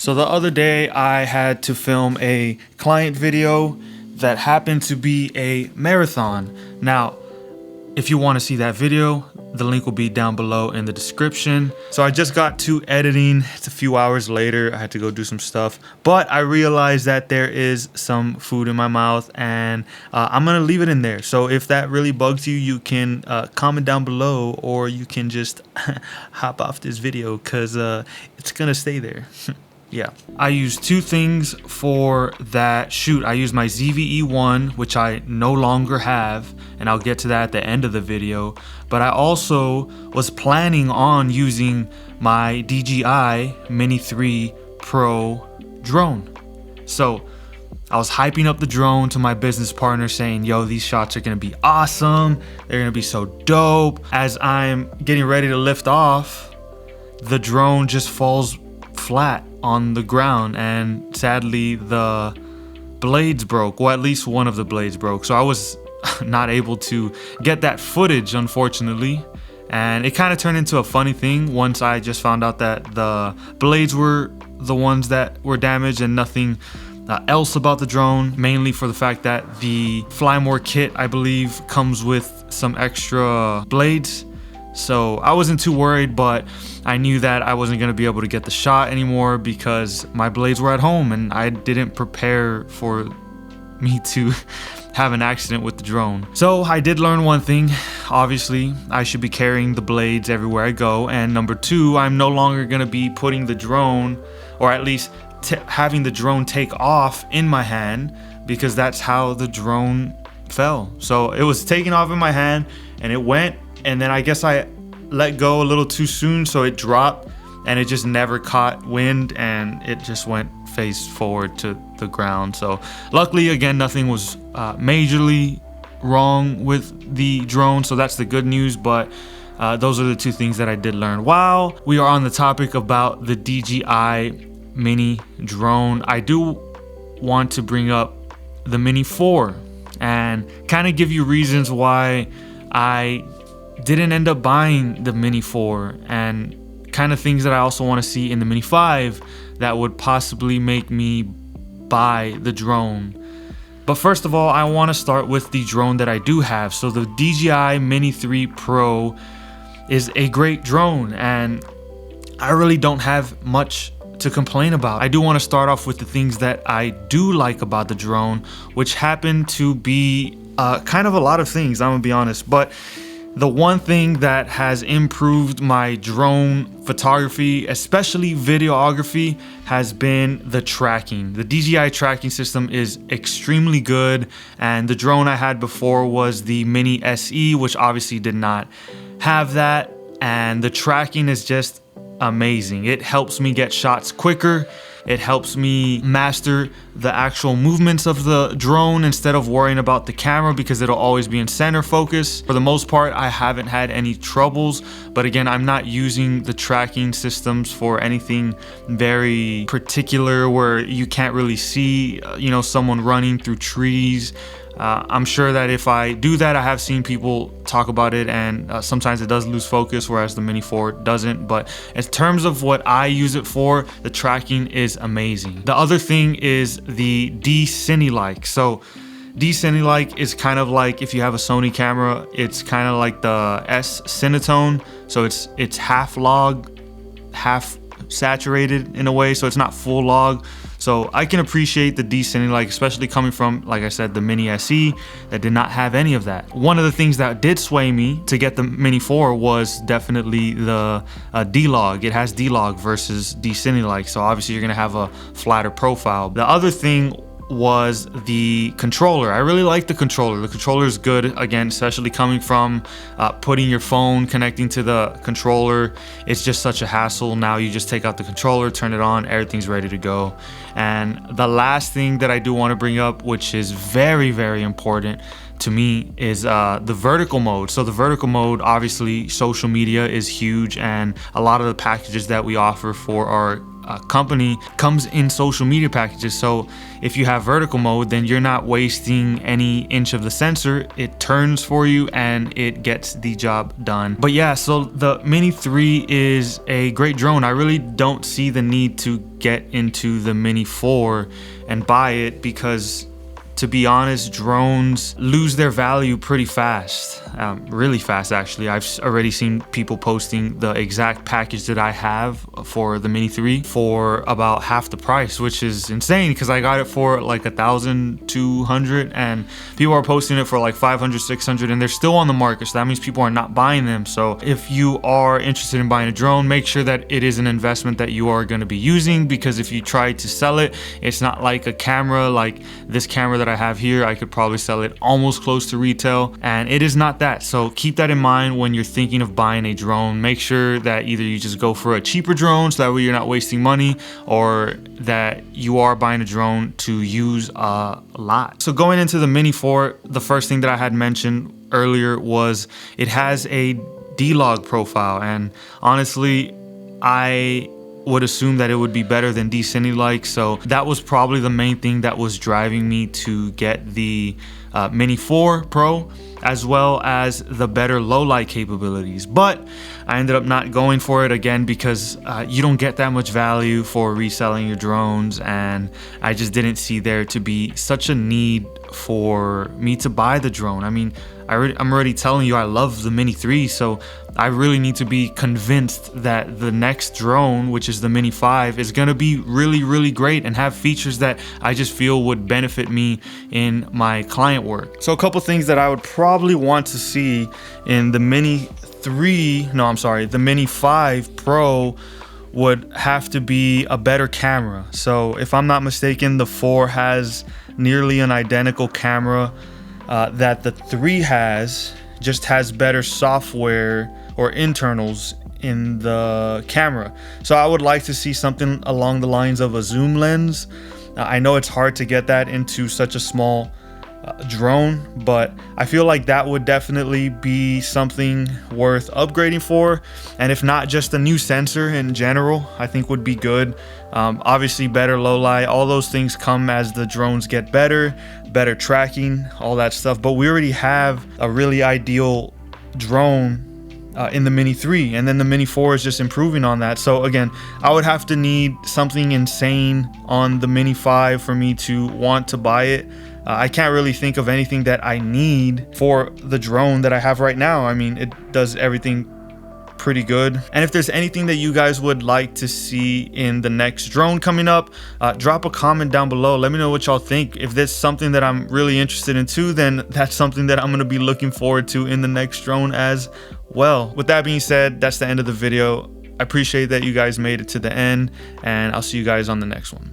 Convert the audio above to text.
So the other day I had to film a client video that happened to be a marathon. Now, if you want to see that video, the link will be down below in the description. So I just got to editing. It's a few hours later. I had to go do some stuff, but I realized that there is some food in my mouth and I'm gonna leave it in there. So if that really bugs you, you can comment down below, or you can just hop off this video because it's gonna stay there. Yeah, I used two things for that shoot. I used my ZVE1, which I no longer have, and I'll get to that at the end of the video. But I also was planning on using my DJI Mini 3 Pro drone. So I was hyping up the drone to my business partner saying, yo, these shots are gonna be awesome. They're gonna be so dope. As I'm getting ready to lift off, the drone just falls flat on the ground, and sadly the blades broke. Well, at least one of the blades broke, so I was not able to get that footage, unfortunately. And it kind of turned into a funny thing once I just found out that the blades were the ones that were damaged and nothing else about the drone, mainly for the fact that the Fly More kit, I believe, comes with some extra blades. So I wasn't too worried, but I knew that I wasn't going to be able to get the shot anymore because my blades were at home and I didn't prepare for me to have an accident with the drone. So I did learn one thing. Obviously, I should be carrying the blades everywhere I go. And number two, I'm no longer going to be putting the drone, or at least having the drone take off in my hand, because that's how the drone fell. So it was taking off in my hand and it went, and then I guess I let go a little too soon, so it dropped and it just never caught wind and it just went face forward to the ground. So luckily, again, nothing was majorly wrong with the drone, so that's the good news. But those are the two things that I did learn. While we are on the topic about the DJI Mini drone, I do want to bring up the Mini 4 and kind of give you reasons why I didn't end up buying the Mini 4, and kind of things that I also want to see in the Mini 5 that would possibly make me buy the drone. But first of all, I want to start with the drone that I do have. So the DJI Mini 3 Pro is a great drone, and I really don't have much to complain about. I do want to start off with the things that I do like about the drone, which happen to be kind of a lot of things, I'm gonna be honest. But the one thing that has improved my drone photography, especially videography, has been the tracking. The DJI tracking system is extremely good, and the drone I had before was the Mini SE, which obviously did not have that, and the tracking is just amazing. It helps me get shots quicker. It helps me master the actual movements of the drone instead of worrying about the camera, because it'll always be in center focus. For the most part, I haven't had any troubles, but again, I'm not using the tracking systems for anything very particular where you can't really see, someone running through trees. I'm sure that if I do that, I have seen people talk about it, and sometimes it does lose focus, whereas the Mini 4 doesn't. But in terms of what I use it for, the tracking is amazing. The other thing is the D-Cine-like. So D-Cine-like is kind of like, if you have a Sony camera, it's kind of like the S Cinetone. So it's half log, half saturated in a way, so it's not full log. So I can appreciate the D-Cine-like, especially coming from, like I said, the Mini SE that did not have any of that. One of the things that did sway me to get the Mini 4 was definitely the D-Log. It has D-Log versus D-Cine-like, so obviously you're gonna have a flatter profile. The other thing was the controller. I really like the controller. The controller is good, again, especially coming from putting your phone, connecting to the controller. It's just such a hassle. Now you just take out the controller, turn it on, everything's ready to go. And the last thing that I do want to bring up, which is very, very important to me, is the vertical mode. So the vertical mode, obviously social media is huge, and a lot of the packages that we offer for our company comes in social media packages. So if you have vertical mode, then you're not wasting any inch of the sensor. It turns for you and it gets the job done. But yeah, so the Mini 3 is a great drone. I really don't see the need to get into the Mini 4 and buy it, because to be honest, drones lose their value pretty fast, really fast actually. I've already seen people posting the exact package that I have for the Mini 3 for about half the price, which is insane because I got it for like 1,200 and people are posting it for like 500, 600, and they're still on the market. So that means people are not buying them. So if you are interested in buying a drone, make sure that it is an investment that you are going to be using, because if you try to sell it, it's not like a camera, like this camera that I have here. I could probably sell it almost close to retail, and it is not that. So keep that in mind when you're thinking of buying a drone. Make sure that either you just go for a cheaper drone so that way you're not wasting money, or that you are buying a drone to use a lot. So going into the Mini 4, the first thing that I had mentioned earlier was it has a D-Log profile, and honestly, I would assume that it would be better than D-Cine-like. So that was probably the main thing that was driving me to get the Mini 4 Pro, as well as the better low light capabilities. But I ended up not going for it again because you don't get that much value for reselling your drones, and I just didn't see there to be such a need for me to buy the drone. I mean, I'm already telling you I love the Mini 3, so I really need to be convinced that the next drone, which is the Mini 5, is gonna be really, really great and have features that I just feel would benefit me in my client work. So a couple things that I would probably want to see in the Mini 5 Pro would have to be a better camera. So if I'm not mistaken, the 4 has nearly an identical camera that the 3 has, just has better software or internals in the camera. So I would like to see something along the lines of a zoom lens. I know it's hard to get that into such a small drone, but I feel like that would definitely be something worth upgrading for. And if not, just a new sensor in general, I think would be good. Obviously better low light, all those things come as the drones get better tracking, all that stuff. But we already have a really ideal drone in the Mini 3, and then the Mini 4 is just improving on that. So again, I would have to need something insane on the Mini 5 for me to want to buy it. I can't really think of anything that I need for the drone that I have right now. I mean, it does everything pretty good. And if there's anything that you guys would like to see in the next drone coming up, drop a comment down below. Let me know what y'all think. If there's something that I'm really interested in too, then that's something that I'm going to be looking forward to in the next drone as well. With that being said, that's the end of the video. I appreciate that you guys made it to the end, and I'll see you guys on the next one.